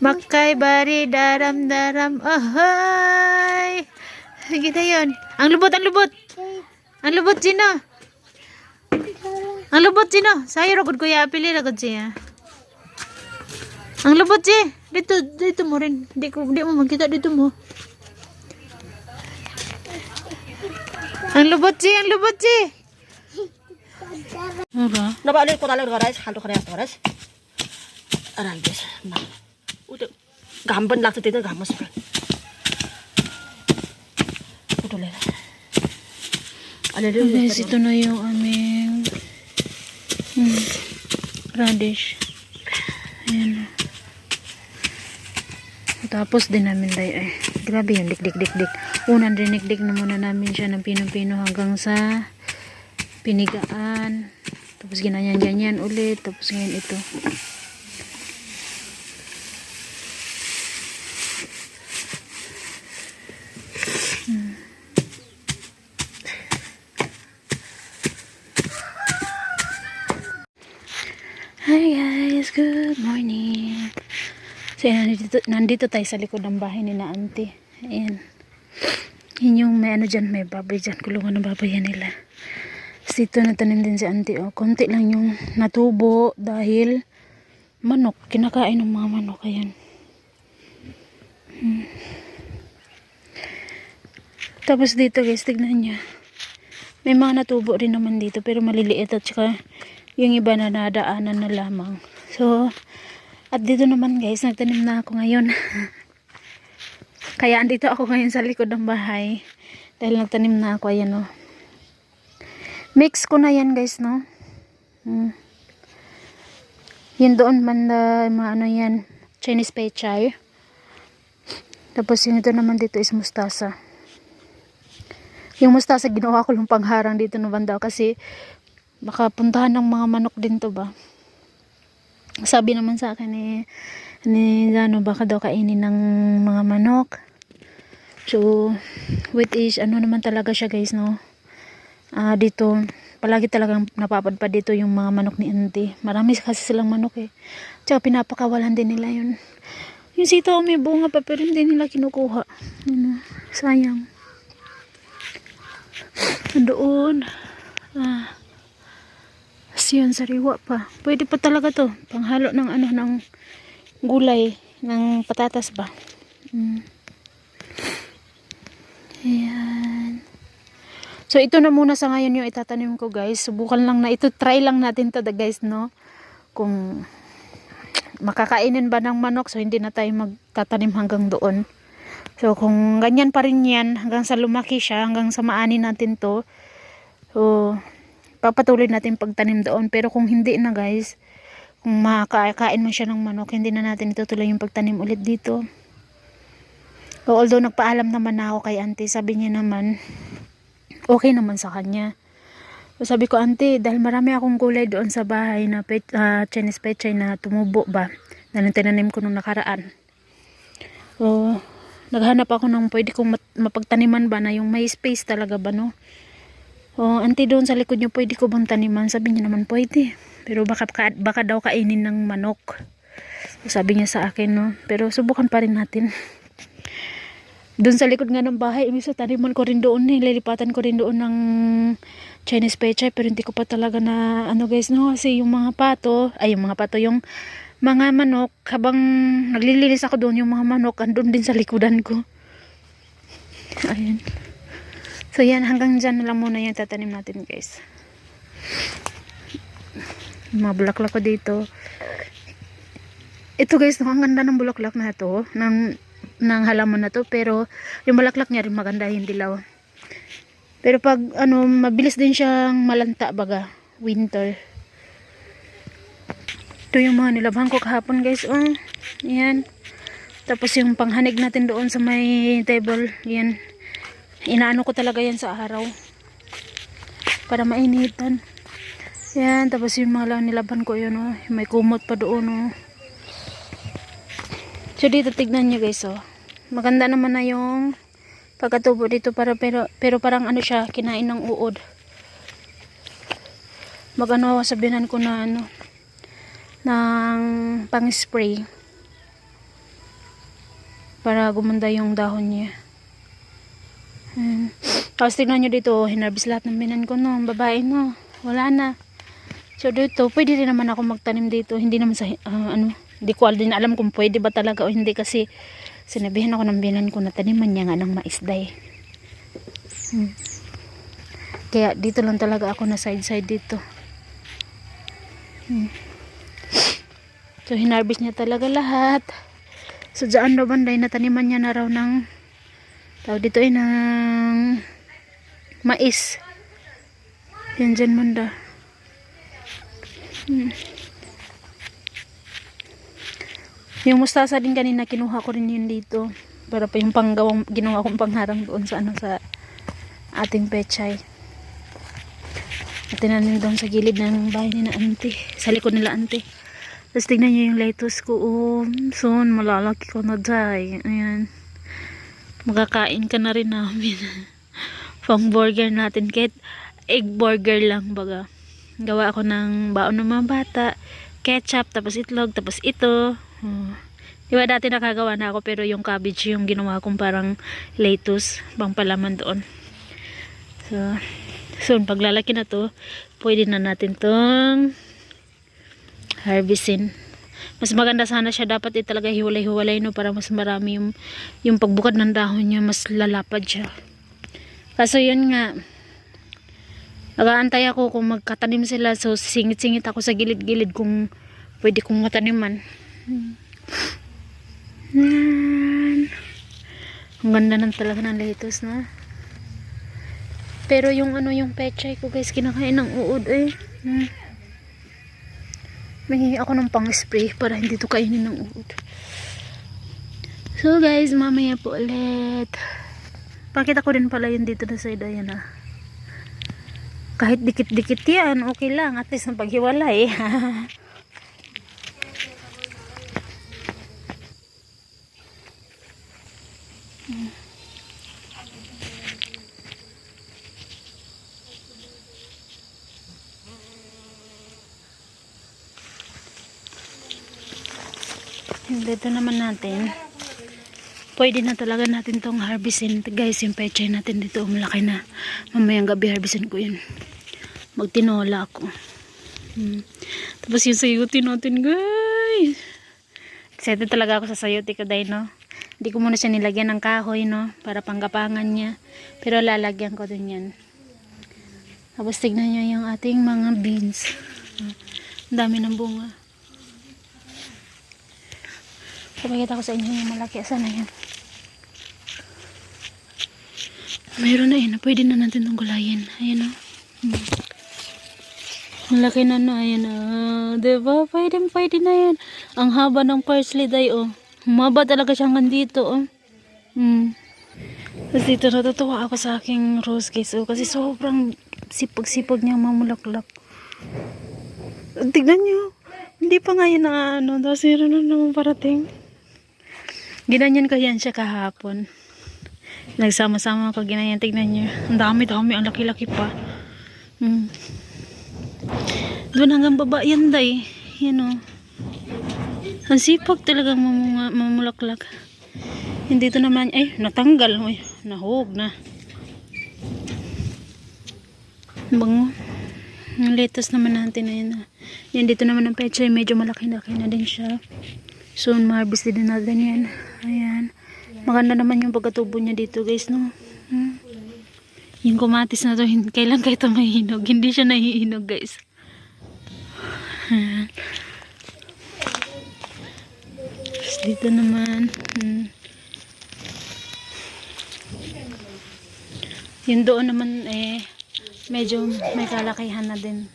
Makay bari daram daram. Ahoy! Kita yun. Ang lubot, ang lubot. Ang lubot, Gino. Ang lubot, Gino. Sayo ragod ko ya. Pili ragod siya. Ang lubot, G. Dito mo rin. Di mo makita dito mo. Ang lubot, G. Ang lubot, G. Ano? Nabalik ko talaga guys. Halto ka rin guys. Aray guys. Udah. Gamban lang sa dito. Gamas pa. Udah lang. Guys, ito na yung aming radish. Ayan. Tapos din namin ay grabe yung dik. Unang dinikdik na muna namin siya ng pino-pino hanggang sa pinigaan. Tapos ginanyan-ganyan ulit. Tapos ngayon ito. Hi guys, good morning. So nandito tayo sa likod ng bahay ni na auntie. Ayan. Yun yung may ano dyan, may baboy dyan. Kulungan ng baboy nila. So dito natanim din si auntie. Oh. Konti lang yung natubo dahil manok. Kinakain ng mga manok. Ayan. Tapos dito guys, tignan nyo. May mga natubo rin naman dito pero maliliit at saka yung iba na nadaanan na lamang. So, at dito naman guys, nagtanim na ako ngayon. Kaya andito ako ngayon sa likod ng bahay. Dahil nagtanim na ako, ayan o. Mix ko na yan guys, no? Yun doon banda, mga ano yan, Chinese pechay. Tapos yung ito naman dito is mustasa. Yung mustasa ginawa ko lang pangharang dito ng banda kasi baka puntahan ng mga manok din to ba. Sabi naman sa akin ni Zano baka daw kainin ng mga manok. So which is ano naman talaga siya guys, no. Dito palagi talagang napapadpad dito yung mga manok ni auntie. Marami kasi silang manok eh. Tsaka pinapakawalan din nila yun. Yung sitaw may bunga pa pero hindi nila kinukuha. Sayang. Doon yun, sariwa pa. Pwede pa talaga to. Panghalo ng ano, ng gulay, ng patatas ba. Ayan. So, ito na muna sa ngayon yung itatanim ko guys. Subukan lang na ito. Try lang natin to guys, no? Kung makakainin ba ng manok. So, hindi na tayo magtatanim hanggang doon. So, kung ganyan pa rin yan, hanggang sa lumaki siya, hanggang sa maanin natin to. So, papatuloy natin pagtanim doon. Pero kung hindi na guys, kung makakain man siya ng manok, hindi na natin itutuloy yung pagtanim ulit dito. So, although nagpaalam naman na ako kay auntie, sabi niya naman okay naman sa kanya. So, sabi ko, auntie, dahil marami akong gulay doon sa bahay na Chinese pechay na tumubo ba, na tinanim ko nung nakaraan. So, naghanap ako ng pwede kong mapagtaniman ba na yung may space talaga ba, no? Auntie, doon sa likod nyo pwede ko bang taniman? Sabi niya naman pwede. Pero baka daw kainin ng manok. So, sabi niya sa akin, no? Pero subukan pa rin natin. Doon sa likod nga ng bahay, ibig sa taniman ko rin doon eh. Lilipatan ko rin doon ng Chinese pechay. Pero hindi ko pa talaga na ano guys, no? Kasi yung mga pato, yung mga manok, habang naglilinis ako doon, yung mga manok andun din sa likodan ko. Ayan. So yan, hanggang dyan na lang muna yung tatanim natin guys. Mga bulaklak ko dito. Ito guys, ang ganda ng bulaklak na to, ng halaman na to, pero yung bulaklak niya rin maganda yung dilaw. Pero pag ano, mabilis din siyang malanta baga, winter. Ito yung mga nilabhan ko kahapon guys, yan. Tapos yung panghanig natin doon sa may table, yan. Inaano ko talaga yan sa araw para mainitan. Yan, tapos yung mga lang nilaban ko yun, may kumot pa doon, So dito tignan nyo guys, maganda naman na yung pagkatubo dito pero parang ano siya, kinain ng uod. Magano sabihan ko na ng pang spray. para gumanda yung dahon niya. Ayan. Tapos tignan nyo dito, hinarbis lahat ng binan ko, no, babae, no, wala na. So dito, pwede rin naman ako magtanim dito, hindi naman sa, hindi ko din alam kung pwede ba talaga o hindi, kasi sinabihan ako ng binan ko na taniman niya nga ng maisday. Kaya dito lang talaga ako na side dito. So hinarbis niya talaga lahat. So dyan daw banday na taniman niya na raw ng tawag dito ay ng mais. Yan dyan banda. Yung mustasa din kanina kinuha ko rin yun dito para pa yung panggawang ginawa kong pangharang doon sa sa ating pechay. At tinanim doon sa gilid ng bahay ni na auntie, sa likod nila auntie. Tapos tignan nyo yung lettuce ko, soon malalaki ko na dyan. Ayan, makakain ka na rin namin. Pang burger natin, kahit egg burger lang baga. Gawa ako ng baon ng mga bata, ketchup, tapos itlog, tapos ito. Diba dati nakagawa na ako, pero yung cabbage yung ginawa kong parang lettuce, pang palaman doon. So, soon paglalaki na to, pwede na natin tong harvestin. Mas maganda sana siya, dapat talaga hiwalay-hiwalay, no, para mas marami yung pagbukad ng dahon niya, mas lalapad siya. Kaso yun nga, nag-aantay ako kung magkatanim sila, so singit-singit ako sa gilid-gilid kung pwede kong mataniman. Yan. Ang ganda ng talaga ng lettuce, na. Pero yung yung pechay ko guys, kinakain ng uod eh. May ako ng pang-spray para hindi to kainin ng uod. So guys, mamaya po ulit. Pakita ko din pala yun dito na side, ayan ah. Kahit dikit-dikit yan, okay lang. At least napaghiwalay. Dito naman natin, pwede na talaga natin tong harvestin guys. Yung pechay natin dito malaki na, mamayang gabi harvestin ko yun, magtinola ako. Tapos yung sayuti natin guys, excited talaga ako sa sayuti ko dahil, no, hindi ko muna siya nilagyan ng kahoy, no, para panggapangan niya, pero lalagyan ko din yan. Tapos tignan nyo yung ating mga beans, ang dami ng bunga. Pakita ko sa inyo yung malaki. Sana yan. Mayroon na yun. Pwede na natin itong gulayin. Ayan o. Malaki na na. Ayan o. Diba? Pwede na yan. Ang haba ng parsley day o. Humaba talaga siya hanggang dito o. Tapos dito natutuwa ako sa aking rose guys o. Kasi sobrang sipag-sipag niya mamulaklak. Tignan nyo. Hindi pa nga yun na ano. Tapos meron na naman parating. Ginanyan ko yan siya kahapon. Nagsama-sama ko ginanyan. Tignan nyo. Ang dami-dami. Ang laki-laki pa. Doon hanggang baba yan day. Yan o. Ang sipag talagang mamulaklak. Hindi ito naman. Ay, natanggal. Uy, nahog na. Bango. Ang lettuce naman natin na yan. Yan dito naman ang pechay. Medyo malaki-laki na din siya. Soon ma-harvest din natin yan. Ayan. Maganda naman yung pagkatubo niya dito guys, no. Yung kumatis na to, kailan kayo ito mahihinog? Hindi siya nahihinog guys. Ayan. Tapos dito naman. Yung doon naman medyo may kalakihan na din.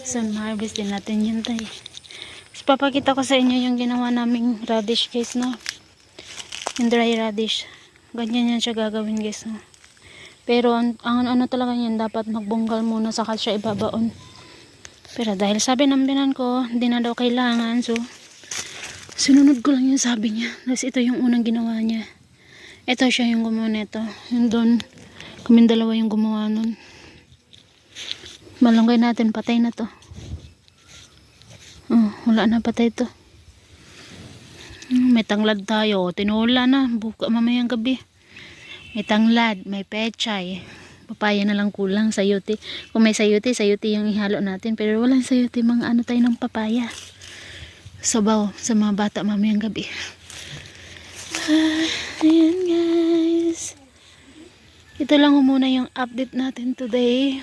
Soon ma-harvest din natin yun tayo. Papakita ko sa inyo yung ginawa naming radish guys, no. Yung dry radish. Ganyan yan siya gagawin guys, no. Pero ang ano talaga yan, dapat magbunggal muna saka siya ibabaon. Pero dahil sabi ng binan ko, hindi na daw kailangan, so sinunod ko lang yung sabi niya. Tapos ito yung unang ginawa niya. Ito siya yung gumawa nito. Yung doon, kaming dalawa yung gumawa nun. Malunggay natin, patay na to. Oh, wala na patay ito. May tanglad tayo. Tinula na. Buka mamayang gabi. May tanglad. May pechay. Papaya na lang kulang. Sayote. Kung may sayote, sayote yung ihalo natin. Pero walang sayote. Mga ano tayo ng papaya. Sabaw sa mga bata mamayang gabi. Ayan guys. Ito lang muna yung update natin today.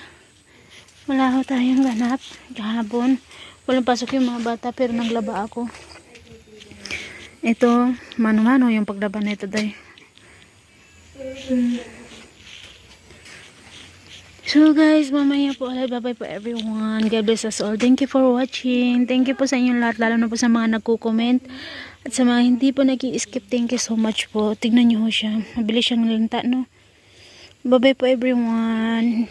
Wala ko tayong ganap. Kahapon. Walang pasok yung mga bata pero naglaba ako. Ito, mano-mano yung paglaban nito day. So guys, mamaya po ulit. Bye-bye po everyone. God bless us all. Thank you for watching. Thank you po sa inyong lahat. Lalo na po sa mga nagko-comment. At sa mga hindi po nag-i-skip. Thank you so much po. Tignan nyo ho siya. Mabilis siyang linta, no? Bye-bye po everyone.